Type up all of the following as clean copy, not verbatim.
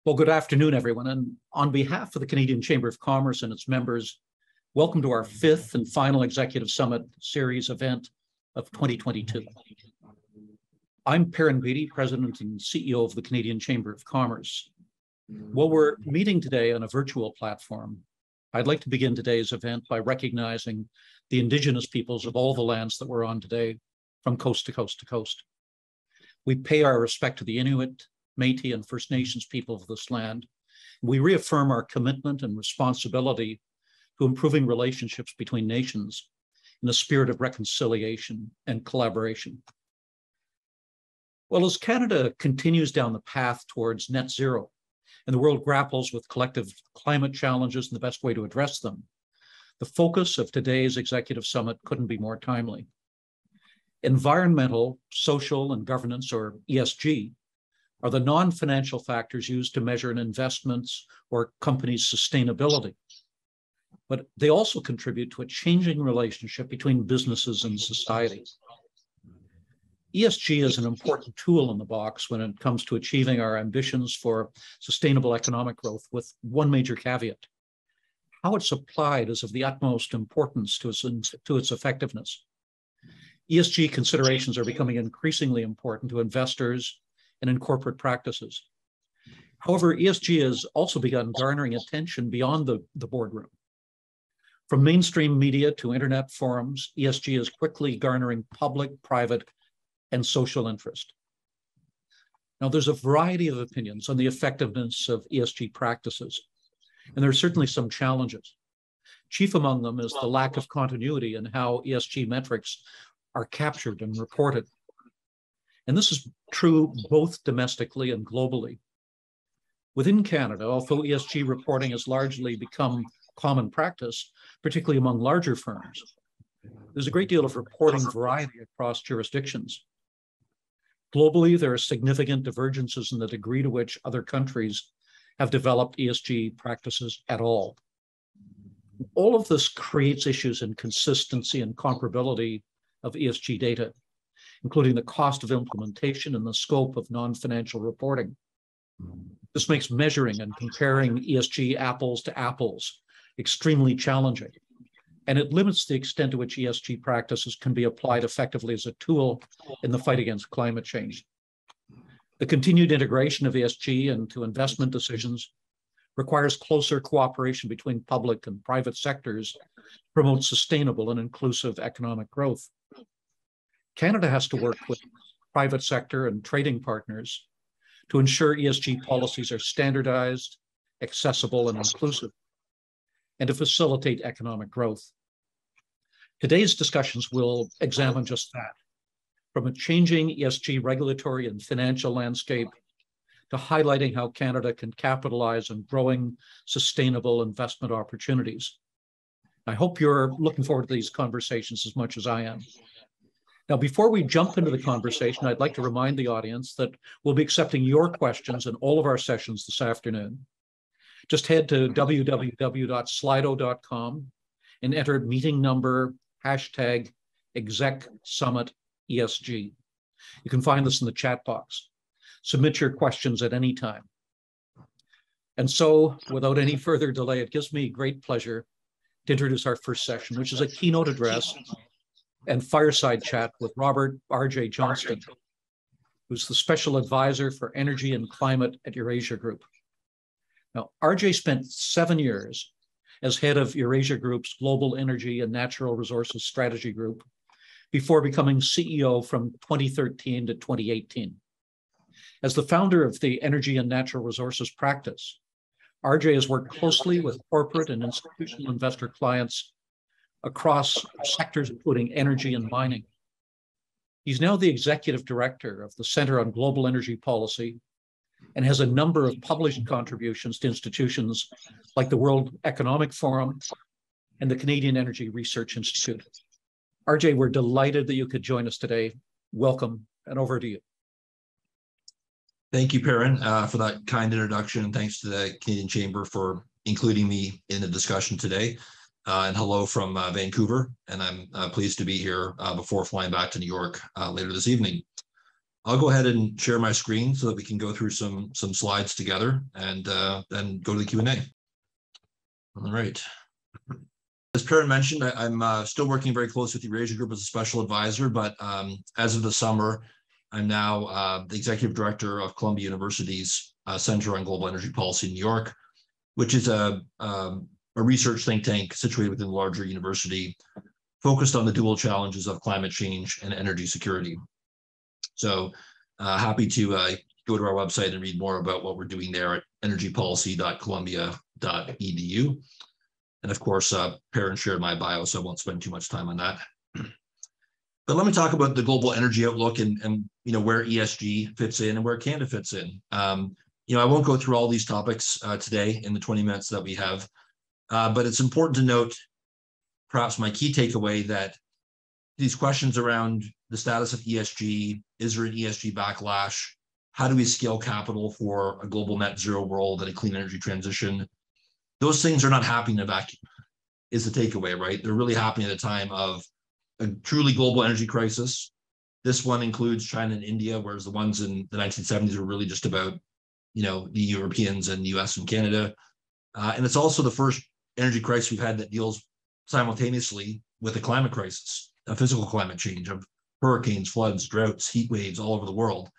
Well, good afternoon, everyone. And on behalf of the Canadian Chamber of Commerce and its members, welcome to our fifth and final Executive Summit Series event of 2022. I'm Perrin Beatty, President and CEO of the Canadian Chamber of Commerce. While we're meeting today on a virtual platform, I'd like to begin today's event by recognizing the Indigenous peoples of all the lands that we're on today, from coast to coast to coast. We pay our respect to the Inuit, Métis, and First Nations people of this land. We reaffirm our commitment and responsibility to improving relationships between nations in a spirit of reconciliation and collaboration. Well, as Canada continues down the path towards net zero and the world grapples with collective climate challenges and the best way to address them, the focus of today's Executive Summit couldn't be more timely. Environmental, social, and governance, or ESG, are the non-financial factors used to measure an investment's or company's sustainability. But they also contribute to a changing relationship between businesses and society. ESG is an important tool in the box when it comes to achieving our ambitions for sustainable economic growth, with one major caveat. How it's applied is of the utmost importance to its effectiveness. ESG considerations are becoming increasingly important to investors and in corporate practices. However, ESG has also begun garnering attention beyond the boardroom. From mainstream media to internet forums, ESG is quickly garnering public, private, and social interest. Now, there's a variety of opinions on the effectiveness of ESG practices, and there are certainly some challenges. Chief among them is the lack of continuity in how ESG metrics are captured and reported. And this is true both domestically and globally. Within Canada, although ESG reporting has largely become common practice, particularly among larger firms, there's a great deal of reporting variety across jurisdictions. Globally, there are significant divergences in the degree to which other countries have developed ESG practices at all. All of this creates issues in consistency and comparability of ESG data, including the cost of implementation and the scope of non-financial reporting. This makes measuring and comparing ESG apples to apples extremely challenging, and it limits the extent to which ESG practices can be applied effectively as a tool in the fight against climate change. The continued integration of ESG into investment decisions requires closer cooperation between public and private sectors to promote sustainable and inclusive economic growth. Canada has to work with private sector and trading partners to ensure ESG policies are standardized, accessible, and inclusive, and to facilitate economic growth. Today's discussions will examine just that, from a changing ESG regulatory and financial landscape to highlighting how Canada can capitalize on growing sustainable investment opportunities. I hope you're looking forward to these conversations as much as I am. Now, before we jump into the conversation, I'd like to remind the audience that we'll be accepting your questions in all of our sessions this afternoon. Just head to www.slido.com and enter meeting number #ExecSummitESG. You can find this in the chat box. Submit your questions at any time. And so, without any further delay, it gives me great pleasure to introduce our first session, which is a keynote address and fireside chat with Robert R.J. Johnston, who's the Special Advisor for Energy and Climate at Eurasia Group. Now, R.J. spent 7 years as head of Eurasia Group's Global Energy and Natural Resources Strategy Group before becoming CEO from 2013 to 2018. As the founder of the Energy and Natural Resources practice, R.J. has worked closely with corporate and institutional investor clients across sectors including energy and mining. He's now the executive director of the Center on Global Energy Policy and has a number of published contributions to institutions like the World Economic Forum and the Canadian Energy Research Institute. RJ, we're delighted that you could join us today. Welcome, and over to you. Thank you, Perrin, for that kind introduction, and thanks to the Canadian Chamber for including me in the discussion today. And hello from Vancouver, and I'm pleased to be here before flying back to New York later this evening. I'll go ahead and share my screen so that we can go through some slides together and then go to the Q&A. All right. As Perrin mentioned, I'm still working very close with the Eurasia Group as a special advisor, but as of the summer, I'm now the executive director of Columbia University's Center on Global Energy Policy in New York, which is a research think tank situated within the larger university, focused on the dual challenges of climate change and energy security. So happy to go to our website and read more about what we're doing there at energypolicy.columbia.edu. And of course, Perrin shared my bio, so I won't spend too much time on that. But let me talk about the global energy outlook and where ESG fits in and where Canada fits in. I won't go through all these topics today in the 20 minutes that we have, but it's important to note, perhaps my key takeaway, that these questions around the status of ESG, is there an ESG backlash? How do we scale capital for a global net zero world and a clean energy transition? Those things are not happening in a vacuum, is the takeaway, right? They're really happening at a time of a truly global energy crisis. This one includes China and India, whereas the ones in the 1970s were really just about, the Europeans and the US and Canada. And it's also the first energy crisis we've had that deals simultaneously with a climate crisis, a physical climate change of hurricanes, floods, droughts, heat waves all over the world.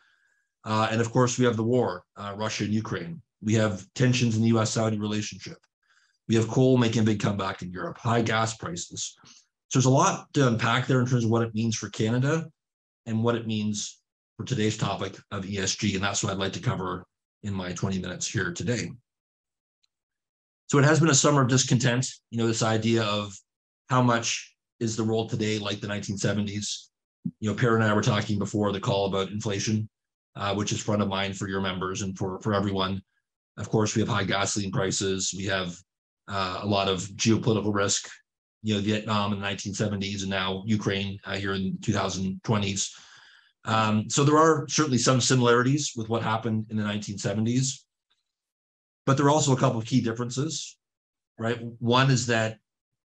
And of course, we have the war, Russia and Ukraine. We have tensions in the US-Saudi relationship. We have coal making a big comeback in Europe, high gas prices. So there's a lot to unpack there in terms of what it means for Canada and what it means for today's topic of ESG. And that's what I'd like to cover in my 20 minutes here today. So it has been a summer of discontent, this idea of how much is the world today like the 1970s. Perrin and I were talking before the call about inflation, which is front of mind for your members and for everyone. Of course, we have high gasoline prices. We have a lot of geopolitical risk, Vietnam in the 1970s and now Ukraine here in the 2020s. So there are certainly some similarities with what happened in the 1970s, but there are also a couple of key differences, right? One is that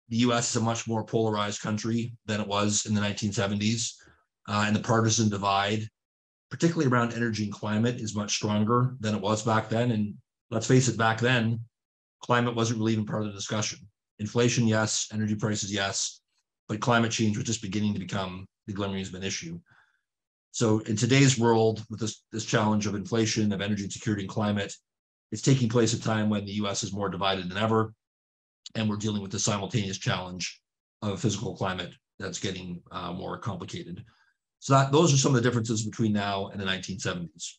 the US is a much more polarized country than it was in the 1970s, and the partisan divide, particularly around energy and climate, is much stronger than it was back then. And let's face it, back then, climate wasn't really even part of the discussion. Inflation, yes. Energy prices, yes. But climate change was just beginning to become the glimmering of an issue. So in today's world, with this challenge of inflation, of energy security and climate, it's taking place at a time when the US is more divided than ever. And we're dealing with the simultaneous challenge of a physical climate that's getting more complicated. So those are some of the differences between now and the 1970s.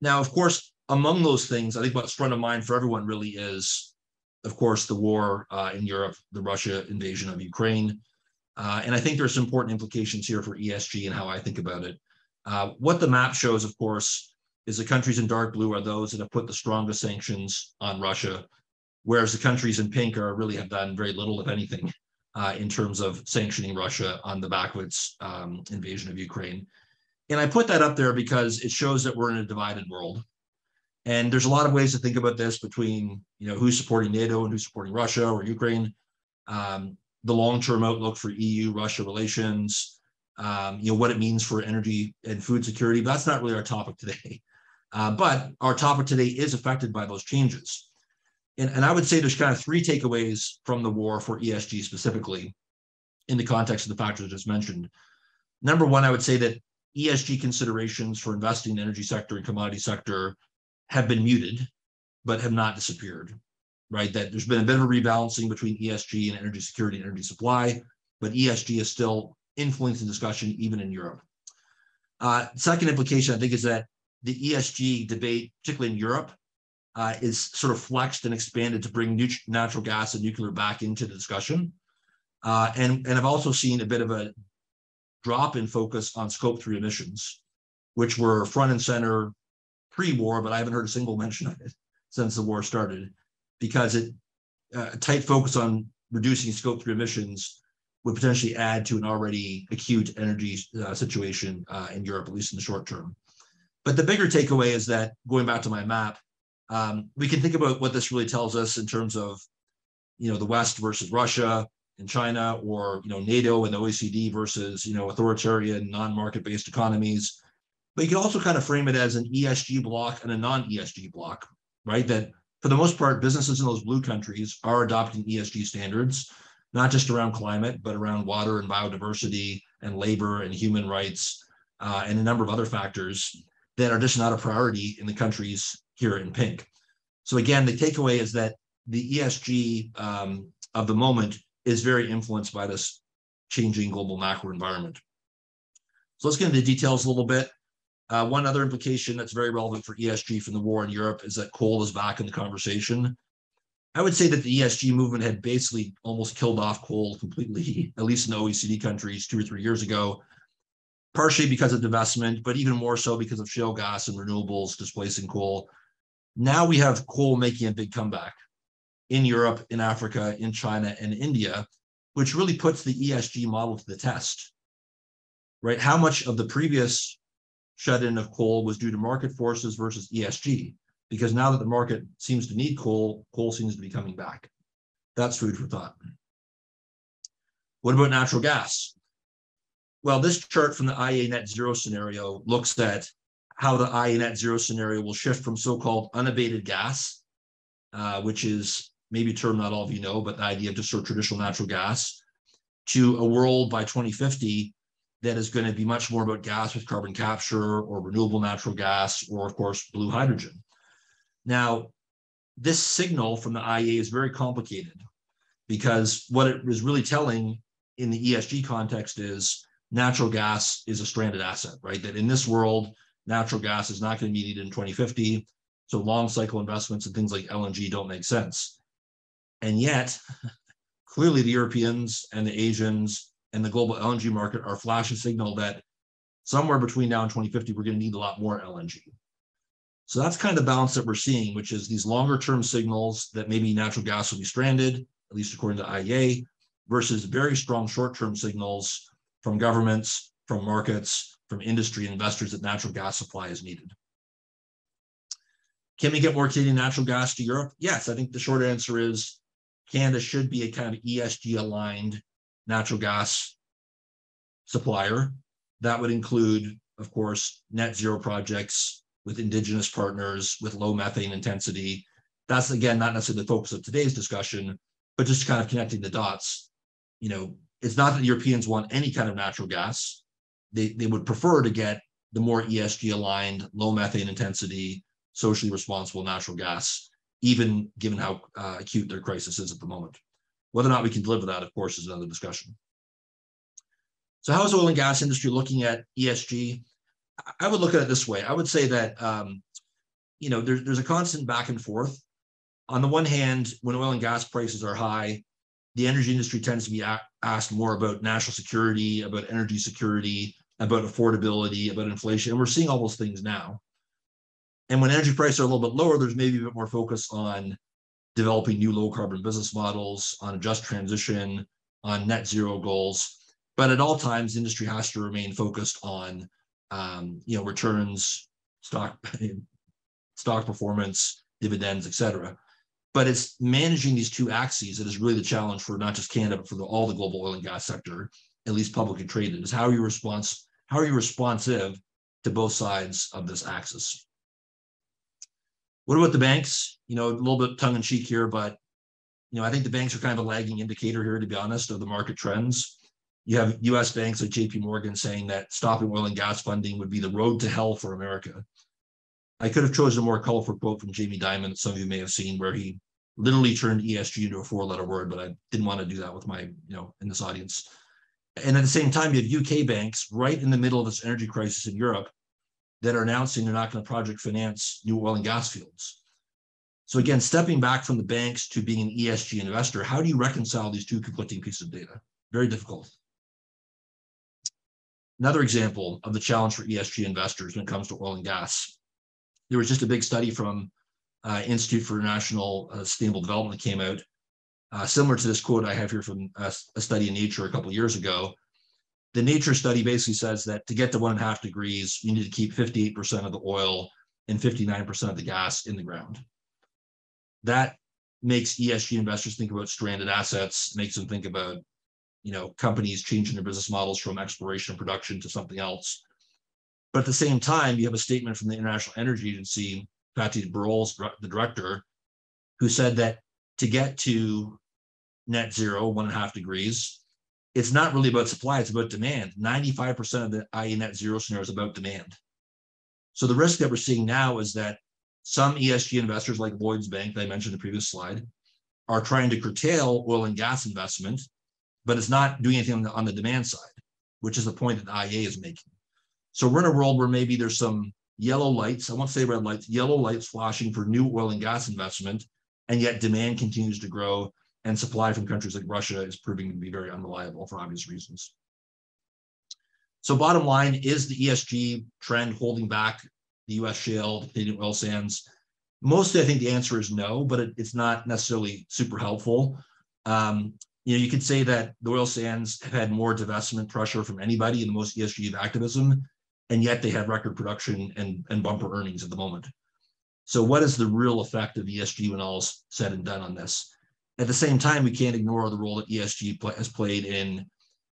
Now, of course, among those things, I think what's front of mind for everyone really is, of course, the war in Europe, the Russia invasion of Ukraine. And I think there's some important implications here for ESG and how I think about it. What the map shows, of course, is the countries in dark blue are those that have put the strongest sanctions on Russia, whereas the countries in pink really have done very little, if anything, in terms of sanctioning Russia on the back of its invasion of Ukraine. And I put that up there because it shows that we're in a divided world. And there's a lot of ways to think about this between, who's supporting NATO and who's supporting Russia or Ukraine, the long-term outlook for EU-Russia relations, what it means for energy and food security. But that's not really our topic today. But our topic today is affected by those changes. And I would say there's kind of three takeaways from the war for ESG specifically in the context of the factors I just mentioned. Number one, I would say that ESG considerations for investing in the energy sector and commodity sector have been muted, but have not disappeared, right? That there's been a bit of a rebalancing between ESG and energy security and energy supply, but ESG is still influencing discussion even in Europe. Second implication, I think, is that the ESG debate, particularly in Europe, is sort of flexed and expanded to bring natural gas and nuclear back into the discussion. And I've also seen a bit of a drop in focus on Scope 3 emissions, which were front and center pre-war, but I haven't heard a single mention of it since the war started, because a tight focus on reducing Scope 3 emissions would potentially add to an already acute energy situation in Europe, at least in the short term. But the bigger takeaway is that, going back to my map, we can think about what this really tells us in terms of, the West versus Russia, in China, or NATO and the OECD versus authoritarian non-market-based economies. But you can also kind of frame it as an ESG block and a non-ESG block, right? That for the most part, businesses in those blue countries are adopting ESG standards, not just around climate, but around water and biodiversity and labor and human rights and a number of other factors that are just not a priority in the countries here in pink. So again, the takeaway is that the ESG of the moment is very influenced by this changing global macro environment. So let's get into the details a little bit. One other implication that's very relevant for ESG from the war in Europe is that coal is back in the conversation. I would say that the ESG movement had basically almost killed off coal completely, at least in the OECD countries 2 or 3 years ago, partially because of divestment, but even more so because of shale gas and renewables displacing coal. Now we have coal making a big comeback in Europe, in Africa, in China, and India, which really puts the ESG model to the test, right? How much of the previous shut-in of coal was due to market forces versus ESG? Because now that the market seems to need coal, coal seems to be coming back. That's food for thought. What about natural gas? Well, this chart from the IEA Net Zero Scenario looks at how the IEA Net Zero Scenario will shift from so-called unabated gas, which is maybe a term not all of you know, but the idea of just sort of traditional natural gas, to a world by 2050 that is going to be much more about gas with carbon capture or renewable natural gas, or of course, blue hydrogen. Now, this signal from the IEA is very complicated because what it was really telling in the ESG context is natural gas is a stranded asset, right? That in this world, natural gas is not going to be needed in 2050. So long cycle investments and things like LNG don't make sense. And yet, clearly the Europeans and the Asians and the global LNG market are flashing a signal that somewhere between now and 2050, we're going to need a lot more LNG. So that's kind of the balance that we're seeing, which is these longer term signals that maybe natural gas will be stranded, at least according to IEA, versus very strong short-term signals from governments, from markets, from industry and investors that natural gas supply is needed. Can we get more Canadian natural gas to Europe? Yes, I think the short answer is Canada should be a kind of ESG aligned natural gas supplier. That would include, of course, net zero projects with Indigenous partners, with low methane intensity. That's, again, not necessarily the focus of today's discussion, but just kind of connecting the dots. It's not that the Europeans want any kind of natural gas. They would prefer to get the more ESG aligned, low methane intensity, socially responsible natural gas, even given how acute their crisis is at the moment. Whether or not we can deliver that, of course, is another discussion. So how is the oil and gas industry looking at ESG? I would look at it this way. I would say that there's a constant back and forth. On the one hand, when oil and gas prices are high, the energy industry tends to be asked more about national security, about energy security, about affordability, about inflation. And we're seeing all those things now. And when energy prices are a little bit lower, there's maybe a bit more focus on developing new low carbon business models, on a just transition, on net zero goals. But at all times, the industry has to remain focused on returns, stock performance, dividends, et cetera. But it's managing these two axes that is really the challenge for not just Canada, but for all the global oil and gas sector, at least publicly traded, is how are you responsive to both sides of this axis? What about the banks? A little bit tongue in cheek here, but I think the banks are kind of a lagging indicator here, to be honest, of the market trends. You have US banks like JP Morgan saying that stopping oil and gas funding would be the road to hell for America. I could have chosen a more colorful quote from Jamie Dimon that some of you may have seen, where he literally turned ESG into a 4-letter word, but I didn't want to do that with my, in this audience. And at the same time, you have UK banks right in the middle of this energy crisis in Europe that are announcing they're not going to project finance new oil and gas fields. So again, stepping back from the banks to being an ESG investor, how do you reconcile these two conflicting pieces of data? Very difficult. Another example of the challenge for ESG investors when it comes to oil and gas. There was just a big study from Institute for International Sustainable Development that came out, similar to this quote I have here from a study in Nature a couple of years ago. The Nature study basically says that to get to 1.5 degrees, you need to keep 58% of the oil and 59% of the gas in the ground. That makes ESG investors think about stranded assets, makes them think about, companies changing their business models from exploration and production to something else. But at the same time, you have a statement from the International Energy Agency, Fatih Birol's the director, who said that to get to net zero, 1.5 degrees, it's not really about supply, it's about demand. 95% of the IEA Net Zero Scenario is about demand. So the risk that we're seeing now is that some ESG investors like Lloyd's Bank, that I mentioned in the previous slide, are trying to curtail oil and gas investment, but it's not doing anything on the demand side, which is the point that the IEA is making. So we're in a world where maybe there's some yellow lights, I won't say red lights, yellow lights flashing for new oil and gas investment, and yet demand continues to grow, and supply from countries like Russia is proving to be very unreliable for obvious reasons. So bottom line, is the ESG trend holding back the US shale, the Canadian oil sands? Mostly, I think the answer is no, but it's not necessarily super helpful. You could say that the oil sands have had more divestment pressure from anybody in the most ESG activism, and yet they have record production and bumper earnings at the moment. So what is the real effect of ESG when all is said and done on this? At the same time, we can't ignore the role that ESG has played in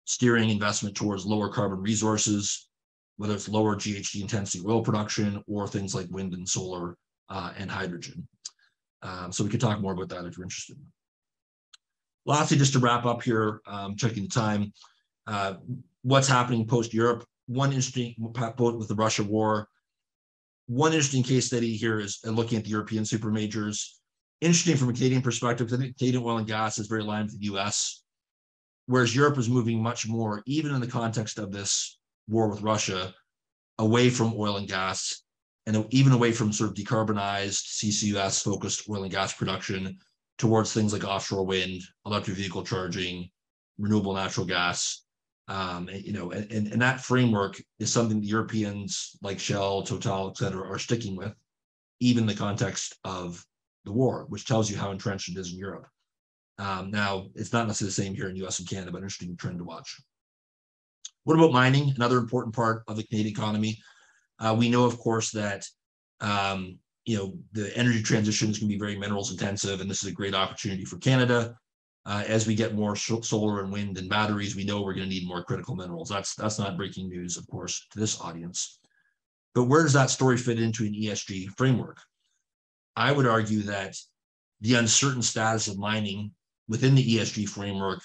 steering investment towards lower carbon resources, whether it's lower GHG intensity oil production or things like wind and solar and hydrogen. So we could talk more about that if you're interested. Lastly, just to wrap up here, checking the time, what's happening post-Europe? One interesting, with the Russia war, one interesting case study here is looking at the European super majors. Interesting from a Canadian perspective, because I think Canadian oil and gas is very aligned with the US, whereas Europe is moving much more, even in the context of this war with Russia, away from oil and gas, and even away from sort of decarbonized CCUS-focused oil and gas production towards things like offshore wind, electric vehicle charging, renewable natural gas. And that framework is something the Europeans like Shell, Total, et cetera, are sticking with, even in the context of the war, which tells you how entrenched it is in Europe. Now, it's not necessarily the same here in the US and Canada, but an interesting trend to watch. What about mining? Another important part of the Canadian economy. We know, of course, that the energy transition is going to be very minerals intensive, and this is a great opportunity for Canada. As we get more solar and wind and batteries, we know we're going to need more critical minerals. That's not breaking news, of course, to this audience. But where does that story fit into an ESG framework? I would argue that the uncertain status of mining within the ESG framework,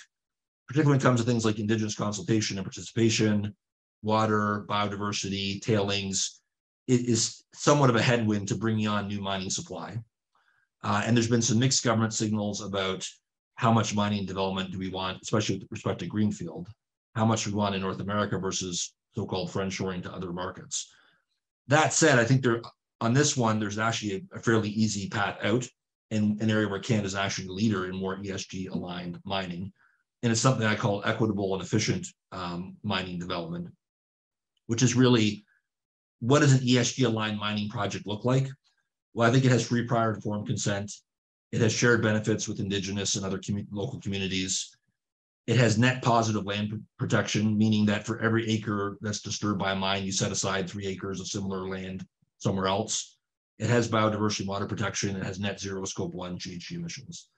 particularly when it comes to things like Indigenous consultation and participation, water, biodiversity, tailings, it is somewhat of a headwind to bringing on new mining supply. And there's been some mixed government signals about how much mining development do we want, especially with respect to greenfield, how much we want in North America versus so-called friendshoring to other markets. That said, I think on this one, there's actually a fairly easy path out in an area where Canada is actually the leader in more ESG aligned mining. And it's something I call equitable and efficient mining development, which is really, what does an ESG aligned mining project look like? Well, I think it has free, prior, informed consent. It has shared benefits with Indigenous and other local communities. It has net positive land protection, meaning that for every acre that's disturbed by a mine, you set aside 3 acres of similar land somewhere else. It has biodiversity and water protection. It has net zero scope 1 GHG emissions.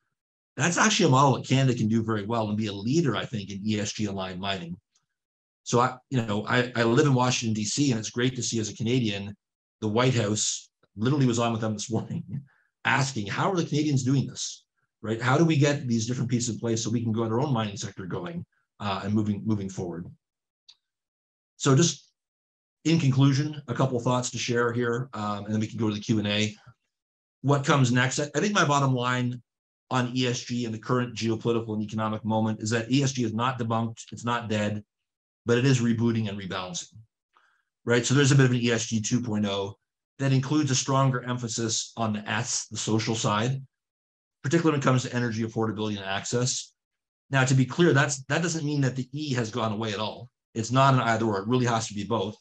That's actually a model that Canada can do very well and be a leader, I think, in ESG aligned mining. So I live in Washington, D.C., and it's great to see as a Canadian, the White House literally was on with them this morning asking, how are the Canadians doing this, right? How do we get these different pieces in place so we can go in our own mining sector going and moving forward? So just in conclusion, a couple of thoughts to share here, and then we can go to the Q&A. What comes next? I think my bottom line on ESG in the current geopolitical and economic moment is that ESG is not debunked, it's not dead, but it is rebooting and rebalancing, right? So there's a bit of an ESG 2.0 that includes a stronger emphasis on the S, the social side, particularly when it comes to energy affordability and access. Now, to be clear, that doesn't mean that the E has gone away at all. It's not an either or, it really has to be both.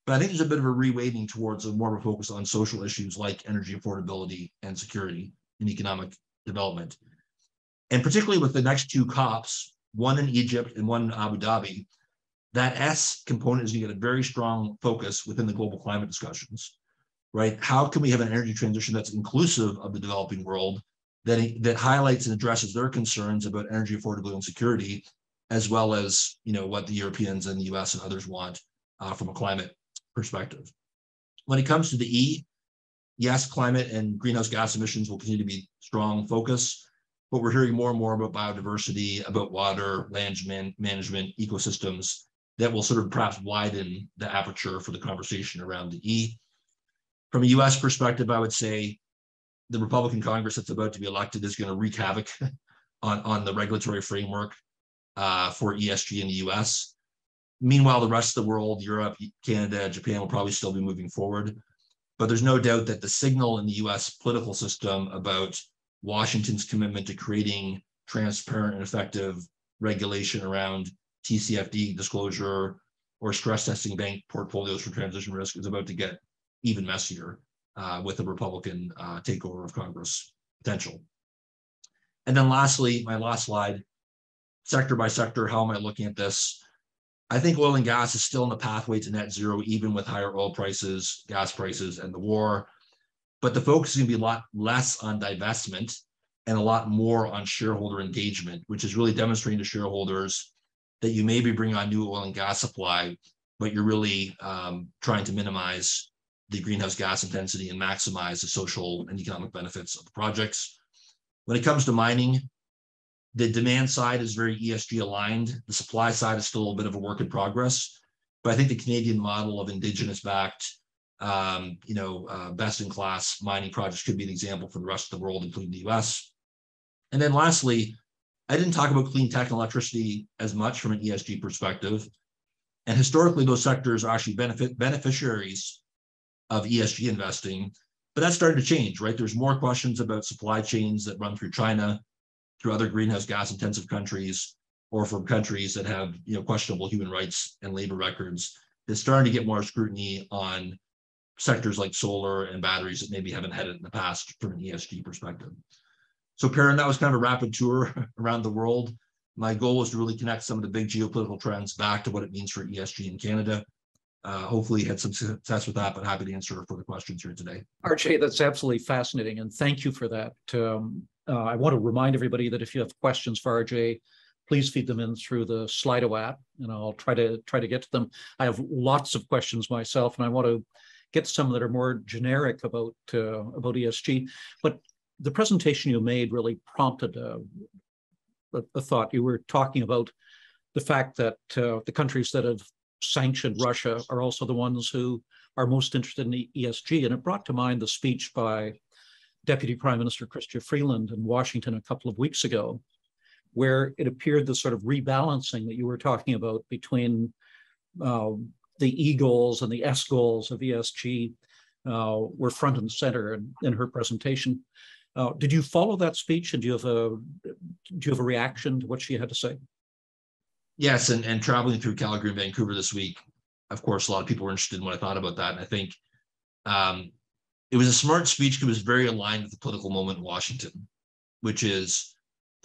But I think there's a bit of a reweighting towards more of a focus on social issues like energy affordability and security and economic development. And particularly with the next 2 COPs, one in Egypt and one in Abu Dhabi, that S component is going to get a very strong focus within the global climate discussions, right? How can we have an energy transition that's inclusive of the developing world, that highlights and addresses their concerns about energy affordability and security, as well as what the Europeans and the US and others want from a climate perspective. When it comes to the E, yes, climate and greenhouse gas emissions will continue to be strong focus, but we're hearing more and more about biodiversity, about water, land management, ecosystems that will sort of perhaps widen the aperture for the conversation around the E. From a US perspective, I would say the Republican Congress that's about to be elected is going to wreak havoc on the regulatory framework for ESG in the US. Meanwhile, the rest of the world, Europe, Canada, Japan will probably still be moving forward. But there's no doubt that the signal in the US political system about Washington's commitment to creating transparent and effective regulation around TCFD disclosure or stress testing bank portfolios for transition risk is about to get even messier with the Republican takeover of Congress potential. And then lastly, my last slide, sector by sector, how am I looking at this? I think oil and gas is still in the pathway to net zero, even with higher oil prices, gas prices, and the war. But the focus is going to be a lot less on divestment and a lot more on shareholder engagement, which is really demonstrating to shareholders that you maybe bring on new oil and gas supply, but you're really trying to minimize the greenhouse gas intensity and maximize the social and economic benefits of the projects. When it comes to mining, the demand side is very ESG aligned. The supply side is still a bit of a work in progress, but I think the Canadian model of indigenous-backed, best-in-class mining projects could be an example for the rest of the world, including the US. And then lastly, I didn't talk about clean tech and electricity as much from an ESG perspective. And historically, those sectors are actually beneficiaries of ESG investing, but that's starting to change, right? There's more questions about supply chains that run through China, through other greenhouse gas intensive countries, or from countries that have questionable human rights and labor records. It's starting to get more scrutiny on sectors like solar and batteries that maybe haven't had it in the past from an ESG perspective. So Perrin, that was kind of a rapid tour around the world. My goal was to really connect some of the big geopolitical trends back to what it means for ESG in Canada. Hopefully had some success with that, but happy to answer further questions here today. RJ, that's absolutely fascinating, and thank you for that. I want to remind everybody that if you have questions for RJ, please feed them in through the Slido app, and I'll try to get to them. I have lots of questions myself, and I want to get some that are more generic about ESG. But the presentation you made really prompted a thought. You were talking about the fact that the countries that have sanctioned Russia are also the ones who are most interested in ESG. And it brought to mind the speech by Deputy Prime Minister Chrystia Freeland in Washington a couple of weeks ago, where it appeared the sort of rebalancing that you were talking about between the E goals and the S goals of ESG were front and center in her presentation. Did you follow that speech, and do you have a reaction to what she had to say? Yes, and traveling through Calgary and Vancouver this week, of course, a lot of people were interested in what I thought about that. And I think it was a smart speech because it was very aligned with the political moment in Washington, which is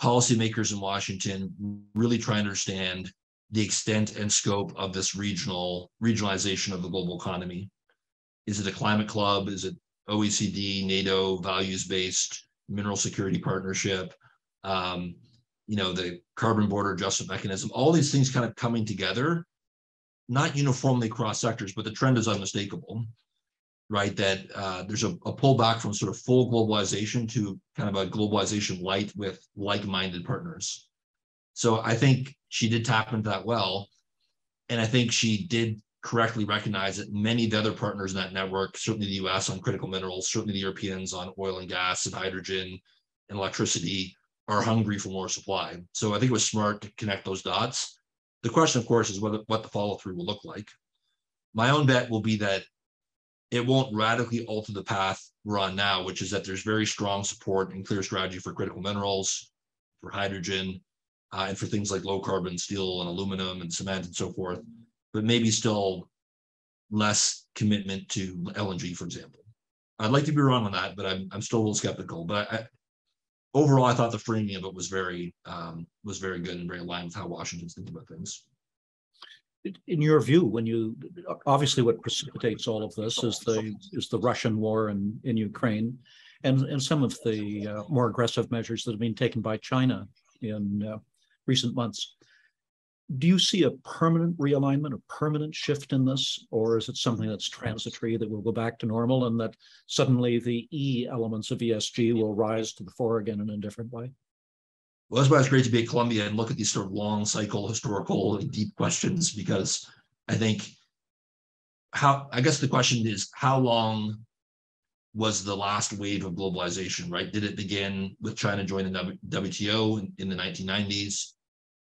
policymakers in Washington really trying to understand the extent and scope of this regionalization of the global economy. Is it a climate club? Is it OECD, NATO, values-based mineral security partnership? The carbon border adjustment mechanism, all these things kind of coming together, not uniformly across sectors, but the trend is unmistakable, right? That there's a pullback from sort of full globalization to kind of a globalization light with like-minded partners. So I think she did tap into that well. And I think she did correctly recognize that many of the other partners in that network, certainly the US on critical minerals, certainly the Europeans on oil and gas and hydrogen and electricity, are hungry for more supply. So I think it was smart to connect those dots. The question, of course, is what the follow-through will look like. My own bet will be that it won't radically alter the path we're on now, which is that there's very strong support and clear strategy for critical minerals, for hydrogen, and for things like low carbon steel and aluminum and cement and so forth, but maybe still less commitment to LNG, for example. I'd like to be wrong on that, but I'm still a little skeptical. But overall, I thought the framing of it was very good and very aligned with how Washington's thinking about things. In your view, obviously what precipitates all of this is the Russian war in Ukraine, and some of the more aggressive measures that have been taken by China in recent months. Do you see a permanent realignment, a permanent shift in this, or is it something that's transitory that will go back to normal and that suddenly the E elements of ESG will rise to the fore again in a different way? Well, that's why it's great to be at Columbia and look at these sort of long cycle, historical, deep questions, because I think I guess the question is, how long was the last wave of globalization, right? Did it begin with China joining the WTO in the 1990s?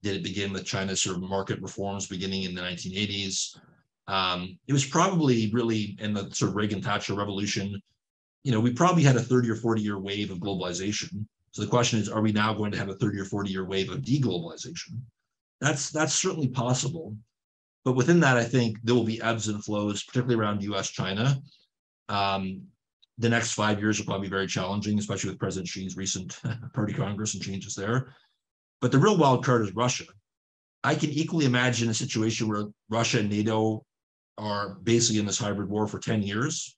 Did it begin with China's sort of market reforms beginning in the 1980s? It was probably really in the sort of Reagan-Thatcher revolution. We probably had a 30 or 40-year wave of globalization. So the question is, are we now going to have a 30 or 40-year wave of deglobalization? That's certainly possible. But within that, I think there will be ebbs and flows, particularly around US-China. The next 5 years will probably be very challenging, especially with President Xi's recent party Congress and changes there. But the real wild card is Russia. I can equally imagine a situation where Russia and NATO are basically in this hybrid war for 10 years,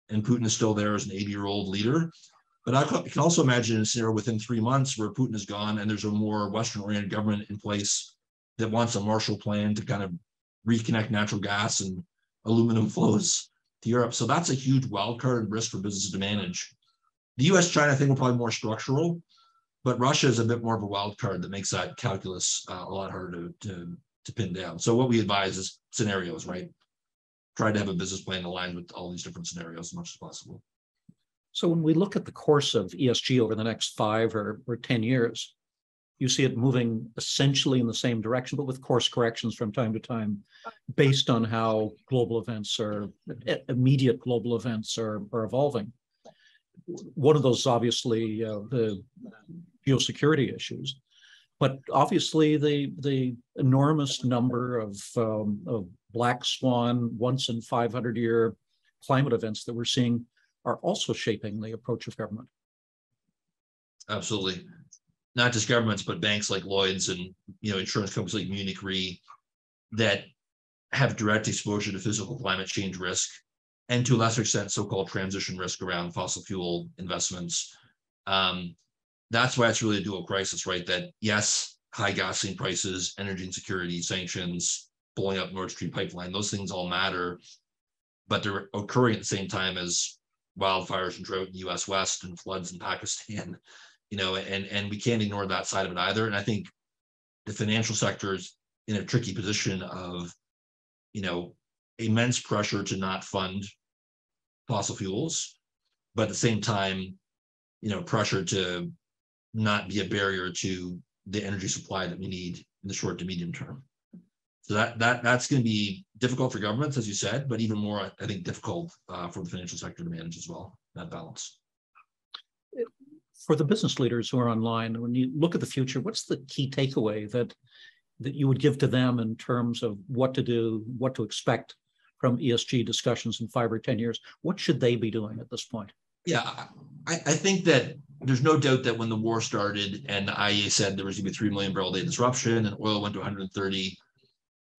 and Putin is still there as an 80-year-old leader. But I can also imagine a scenario within 3 months where Putin is gone and there's a more Western-oriented government in place that wants a Marshall Plan to kind of reconnect natural gas and aluminum flows to Europe. So that's a huge wild card and risk for businesses to manage. The US-China thing will probably be more structural, but Russia is a bit more of a wild card that makes that calculus a lot harder to pin down. So what we advise is scenarios, right? Try to have a business plan aligned with all these different scenarios as much as possible. So when we look at the course of ESG over the next 5 or 10 years, you see it moving essentially in the same direction, but with course corrections from time to time based on how global events or immediate global events are evolving. One of those is obviously the geosecurity issues, but obviously the enormous number of black swan, once in 500-year climate events that we're seeing are also shaping the approach of government. Absolutely. Not just governments, but banks like Lloyd's and insurance companies like Munich Re that have direct exposure to physical climate change risk, and to a lesser extent, so-called transition risk around fossil fuel investments. That's why it's really a dual crisis, right? That yes, high gasoline prices, energy insecurity, sanctions, blowing up Nord Stream pipeline, those things all matter, but they're occurring at the same time as wildfires and drought in the US West and floods in Pakistan, and we can't ignore that side of it either. And I think the financial sector is in a tricky position of, immense pressure to not fund fossil fuels, but at the same time, pressure to not be a barrier to the energy supply that we need in the short to medium term. So that's going to be difficult for governments, as you said, but even more, I think, difficult for the financial sector to manage as well, that balance. For the business leaders who are online, when you look at the future, what's the key takeaway that you would give to them in terms of what to do, what to expect from ESG discussions in 5 or 10 years? What should they be doing at this point? Yeah, I think that there's no doubt that when the war started and the IEA said there was going to be 3 million barrel a day disruption and oil went to 130,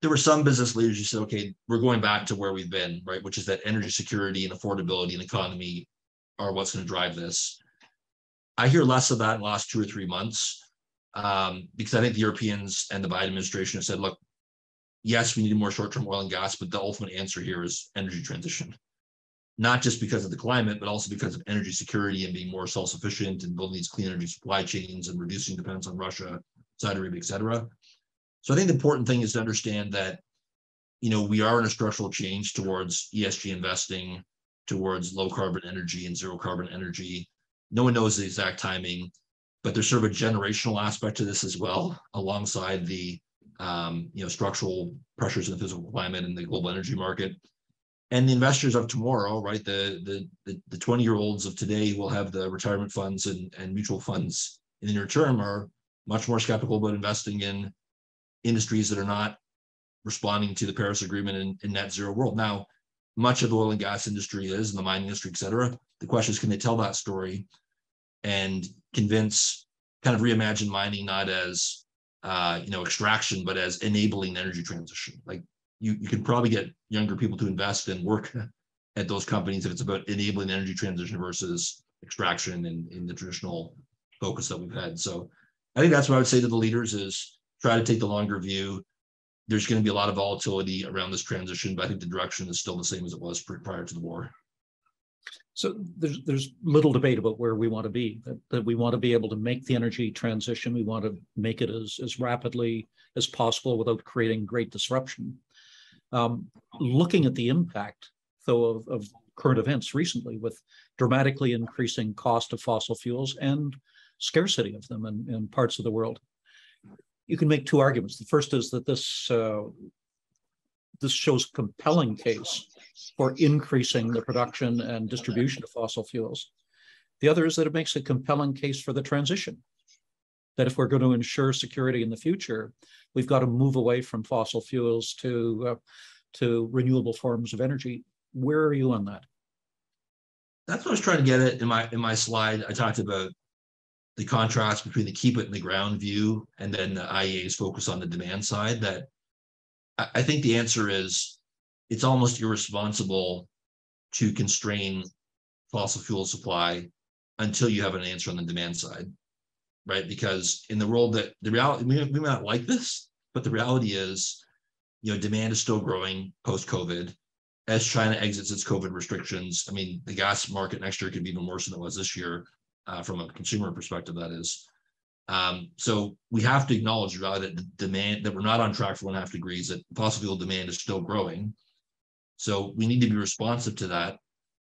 there were some business leaders who said, okay, we're going back to where we've been, right? Which is that energy security and affordability and economy are what's going to drive this. I hear less of that in the last 2 or 3 months because I think the Europeans and the Biden administration have said, look, yes, we need more short-term oil and gas, but the ultimate answer here is energy transition. Not just because of the climate, but also because of energy security and being more self-sufficient and building these clean energy supply chains and reducing dependence on Russia, Saudi Arabia, et cetera. So I think the important thing is to understand that, we are in a structural change towards ESG investing, towards low carbon energy and zero carbon energy. No one knows the exact timing, but there's sort of a generational aspect to this as well, alongside the structural pressures in the physical climate and the global energy market. And the investors of tomorrow, right? The 20-year-olds of today will have the retirement funds and mutual funds in the near term are much more skeptical about investing in industries that are not responding to the Paris Agreement in net zero world. Now, much of the oil and gas industry is, and the mining industry, et cetera. The question is, can they tell that story and convince, kind of reimagine mining not as extraction, but as enabling energy transition? Like you can probably get younger people to invest and work at those companies if it's about enabling energy transition versus extraction and in the traditional focus that we've had. So I think that's what I would say to the leaders is try to take the longer view. There's going to be a lot of volatility around this transition, but I think the direction is still the same as it was prior to the war. So there's little debate about where we want to be, that we want to be able to make the energy transition. We want to make it as rapidly as possible without creating great disruption. Looking at the impact, though, of current events recently with dramatically increasing cost of fossil fuels and scarcity of them in parts of the world, you can make two arguments. The first is that this shows a compelling case for increasing the production and distribution of fossil fuels. The other is that it makes a compelling case for the transition, that if we're going to ensure security in the future, we've got to move away from fossil fuels to renewable forms of energy. Where are you on that? That's what I was trying to get at in my slide. I talked about the contrast between the keep it in the ground view and then the IEA's focus on the demand side. That I think the answer is it's almost irresponsible to constrain fossil fuel supply until you have an answer on the demand side, right? Because in the world that the reality, we may not like this, but the reality is, demand is still growing post-COVID. As China exits its COVID restrictions, I mean, the gas market next year could be even worse than it was this year from a consumer perspective, that is. So we have to acknowledge that the demand, that we're not on track for 1.5 degrees, that fossil fuel demand is still growing. So we need to be responsive to that.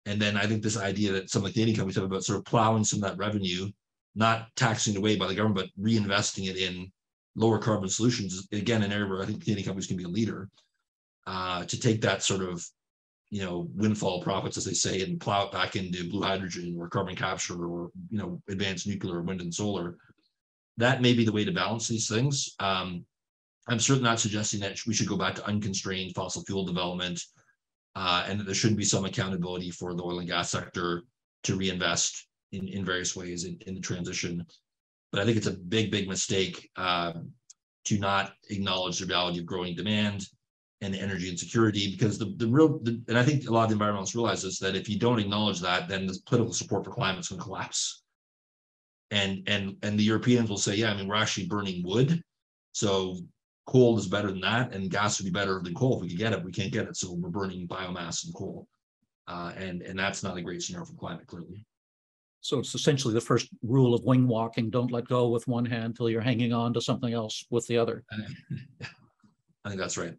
And then I think this idea that some of the Canadian companies have about sort of plowing some of that revenue, not taxing it away by the government, but reinvesting it in lower carbon solutions, again, an area where I think Canadian companies can be a leader, to take that sort of, windfall profits, as they say, and plow it back into blue hydrogen or carbon capture or, advanced nuclear, wind and solar. That may be the way to balance these things. I'm certainly not suggesting that we should go back to unconstrained fossil fuel development, and that there should be some accountability for the oil and gas sector to reinvest in various ways in the transition. But I think it's a big, big mistake to not acknowledge the reality of growing demand and energy insecurity, because and I think a lot of the environmentalists realize this, that if you don't acknowledge that, then the political support for climate is going to collapse. And the Europeans will say, yeah, I mean, we're actually burning wood, so coal is better than that, and gas would be better than coal if we could get it. We can't get it, so we're burning biomass and coal, and that's not a great scenario for climate, clearly. So it's essentially the first rule of wing walking: don't let go with one hand till you're hanging on to something else with the other. I think that's right.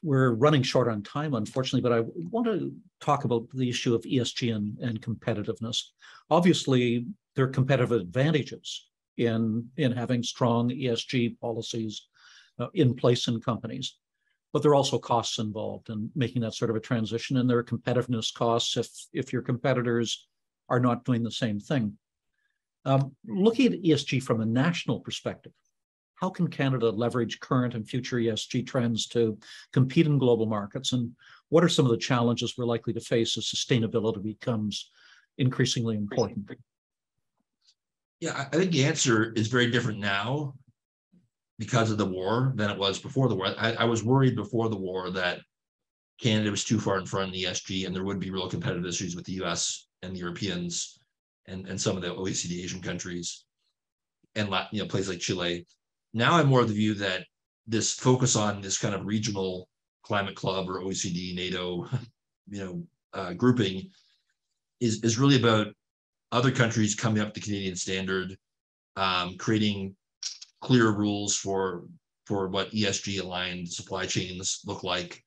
We're running short on time, unfortunately, but I want to talk about the issue of ESG and competitiveness. Obviously, there are competitive advantages in having strong ESG policies in place in companies, but there are also costs involved in making that sort of a transition, and there are competitiveness costs if your competitors are not doing the same thing. Looking at ESG from a national perspective, how can Canada leverage current and future ESG trends to compete in global markets? And what are some of the challenges we're likely to face as sustainability becomes increasingly important? Yeah, I think the answer is very different now because of the war than it was before the war. I was worried before the war that Canada was too far in front in ESG and there would be real competitive issues with the US and the Europeans and some of the OECD Asian countries and places like Chile. Now I'm more of the view that this focus on this kind of regional climate club or OECD, NATO, grouping is really about other countries coming up to Canadian standard, creating clear rules for what ESG aligned supply chains look like.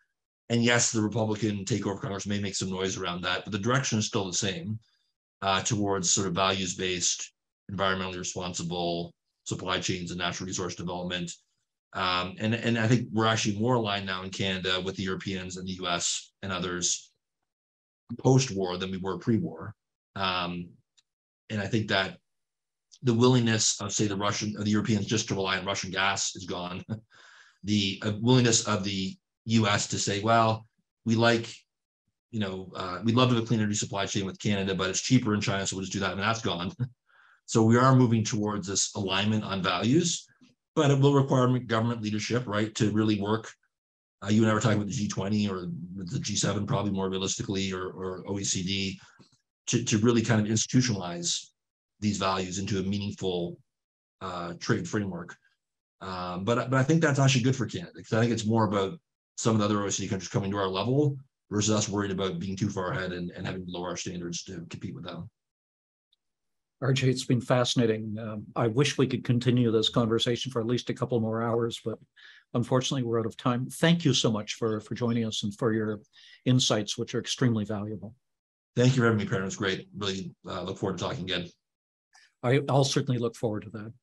And yes, the Republican takeover Congress may make some noise around that, but the direction is still the same, towards sort of values-based, environmentally responsible supply chains and natural resource development. And I think we're actually more aligned now in Canada with the Europeans and the US and others post-war than we were pre-war. And I think that the willingness of, say, the Europeans just to rely on Russian gas is gone. The willingness of the US to say, well, we'd love to have a clean energy supply chain with Canada, but it's cheaper in China, so we'll just do that, and that's gone. So we are moving towards this alignment on values, but it will require government leadership, right, to really work. You and I were talking about the G20 or the G7, probably more realistically, or OECD, to really kind of institutionalize these values into a meaningful trade framework. But I think that's actually good for Canada, because I think it's more about some of the other OECD countries coming to our level versus us worried about being too far ahead and having to lower our standards to compete with them. RJ, it's been fascinating. I wish we could continue this conversation for at least a couple more hours, but unfortunately we're out of time. Thank you so much for joining us and for your insights, which are extremely valuable. Thank you for having me, Perrin. It was great. Really look forward to talking again. I'll certainly look forward to that.